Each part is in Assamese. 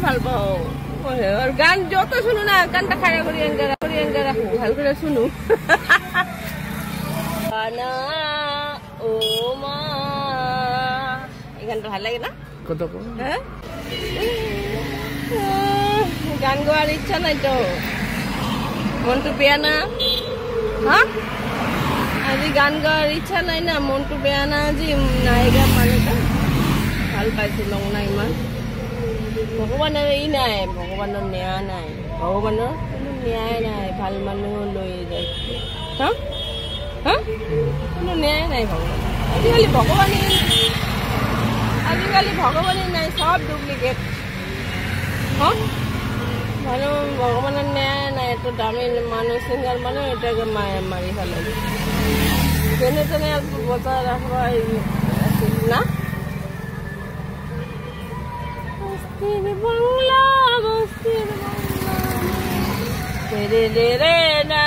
ভাল পাও আর গান যত শুনো না গানটা খাড়া করি আঙ্গা রাখো ভাল করে শুনো না ও মা এই গানটা ভালো লাগে না কত হ্যাঁ গান গাওয়ার ইচ্ছা নাই তো মনটো বেয়া না হ্যাঁ আজি গান গাওয়ার ইচ্ছা নাই না মনটো বেয়া না আজি নায়িকা মানুহটা ভাল পাইছিলো না ইমান ভগৱানৰ ই নাই ভগৱানৰ ন্যায় নাই ভগৱানৰ কোনো ন্যায় নাই ভাল মানুহ লৈ যায় হা হা কোনো ন্যায় নাই ভগৱান আজিকালি ভগৱানে নাই সব ডুপ্লিকেট হা মানুহ ভগৱানৰ ন্যায় নাই এত দামী মানুহ সিঙ্গার মানুহ এটাকে মারি ফেলে যেনে তেনে বচাই রাখবা আছিল না বাংলা বস্তির রে রে রে না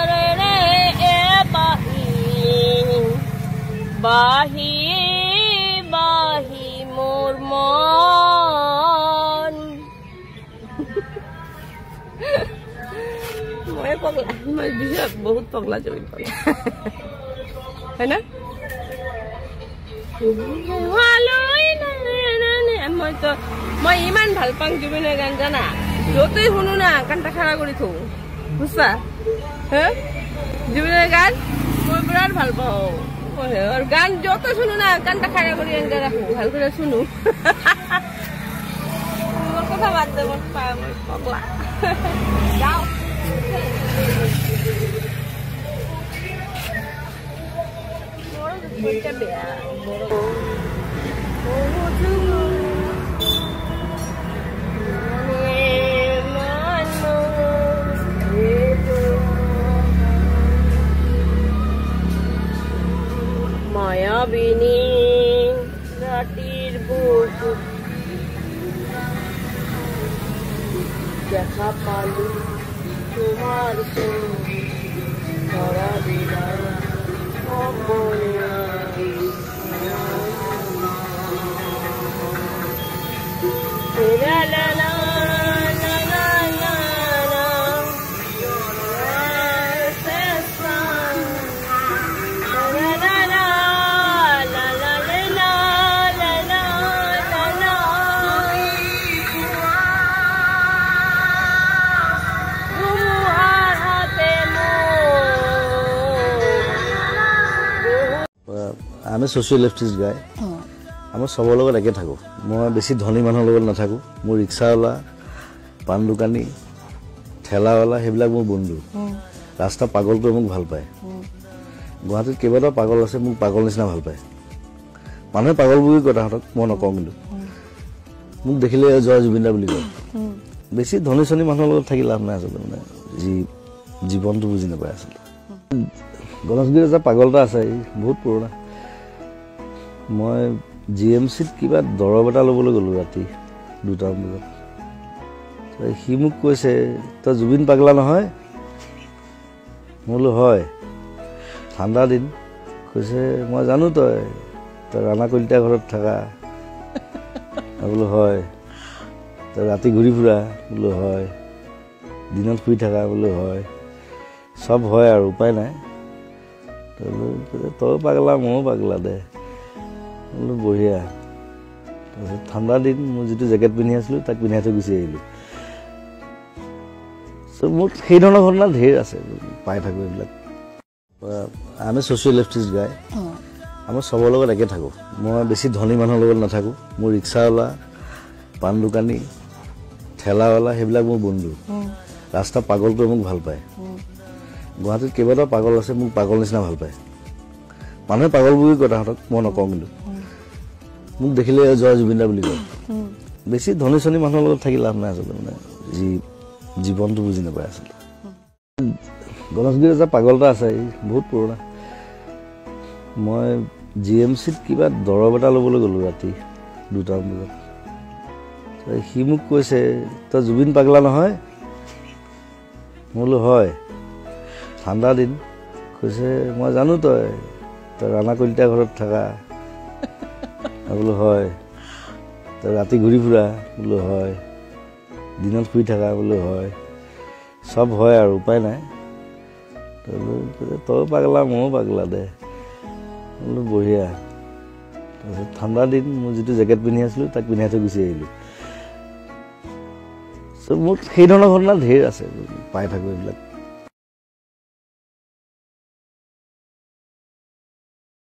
রে রে এ বাহি বাহি মোর মন মই পগলা মই বিরাট বহুত পগলা জমি পগলা হয় না মই ইমান ভাল পাওঁ জুবিনৰ গান জানা যতই শুনো না গানটা খাড়া কৰি থওঁ বুঝছা হ্যাঁ জুবিনৰ গান মই বিৰাট ভাল পাওঁ আৰ গান যত শুনো না গানটা খাড়া কৰি আঙ্গা রাখো ভাল করে শুনো কথা বাদ দে মই পগলা যাও বড় বেয়া বড় মায়াবিনী রাতির বুক দেখা পালু তোমার ধরা বিদায় I'm a social leftist guy. I'm a সবৰ লগত একে থাকো মই বেছি ধনী মানুহৰ লগত নাথাকো মোৰ ৰিক্সাওয়ালা পান দোকানী ঠেলাওয়ালা হেবিলাক মোৰ বন্ধু ৰাস্তা পাগলটো মোক ভাল পায় গুৱাহাটীত কেইবাটা পাগল আছে মোক পাগল নিচিনা ভাল পায় মানুহে পাগল বুলি কথাহঁতক মই নকওঁ কিন্তু মোক দেখিলে জয় জুবিন দা বুলি কয় বেছি ধনী চনী মানুহৰ লগত থাকি লাভ নাই আচলতে মানে জীৱনটো বুজি নাপায় আচলতে গণেশগুৰিত এটা পাগল এটা আছে বহুত পুৰণা মই জিএমচিত কিবা দৰব এটা ল'বলৈ গ'লো ৰাতি 2টা বজাত সি মোক কৈছে তই জুবিন পাগলা নহয় মই বোলো হয় ঠাণ্ডা দিন কৈছে মই জানো তই ৰাণা কলিতা ঘৰত থাকা বোলো হয় তই ৰাতি ঘূৰি ফুৰা বোলো হয় দিনত শুই থাকা বোলো হয় সব হয় আৰু উপায় নাই তই পাগলা ময়ো পাগলা দে বোলো বঢ়িয়া ঠাণ্ডা দিন মই যিটো জেকেট পিন্ধি আছিলো তাক পিন্ধাই থৈ গুচি আহিলো মোৰ সেই ধৰণৰ ঘটনা ঢেৰ আছে পাই থাকো এইবিলাক আমি ছ'চিয়েল লেফটিষ্ট গাই আমাৰ সবৰ লগত একে থাকো মই বেছি ধনী মানুহৰ লগত নাথাকো মোৰ ৰিক্সাওয়ালা পান দোকানী ঠেলাওয়ালা হেবিলাক মোৰ বন্ধু ৰাস্তা পাগলটো মোক ভাল পায় গুৱাহাটীত কেইবাটা পাগল আছে মোক পাগল নিচিনা ভাল পায় মানুহে পাগল বুলি কথাহঁতক মই নকওঁ কিন্তু মোক দেখিলে জয় জুবিন দা বুলি কয় বেছি ধনী চনী মানুহৰ লগত থাকি লাভ নাই আচলতে মানে জীৱনটো বুজি নাপায় আচলতে গণেশগুৰিত এটা পাগল এটা আছে বহুত পুৰণা মই জিএমচিত কিবা দৰব এটা ল'বলৈ গ'লো ৰাতি 2টা বজাত সি মোক কৈছে তই জুবিন পাগলা নহয় মই বোলো হয় ঠাণ্ডা দিন কৈছে মই জানো তই ৰাণা কলিতা ঘৰত থাকা বোলো হয় তই ৰাতি ঘূৰি ফুৰা বোলো হয় দিনত শুই থকা বোলো হয় চব হয় আৰু উপায় নাই তই পাগলা ময়ো পাগলা দে বোলো বঢ়িয়া তাৰপিছত ঠাণ্ডা দিন মই যিটো জেকেট পিন্ধি আছিলোঁ তাক পিন্ধাই থৈ গুচি আহিলোঁ মোৰ সেই ধৰণৰ ঘটনা ঢেৰ আছে পাই থাকোঁ এইবিলাক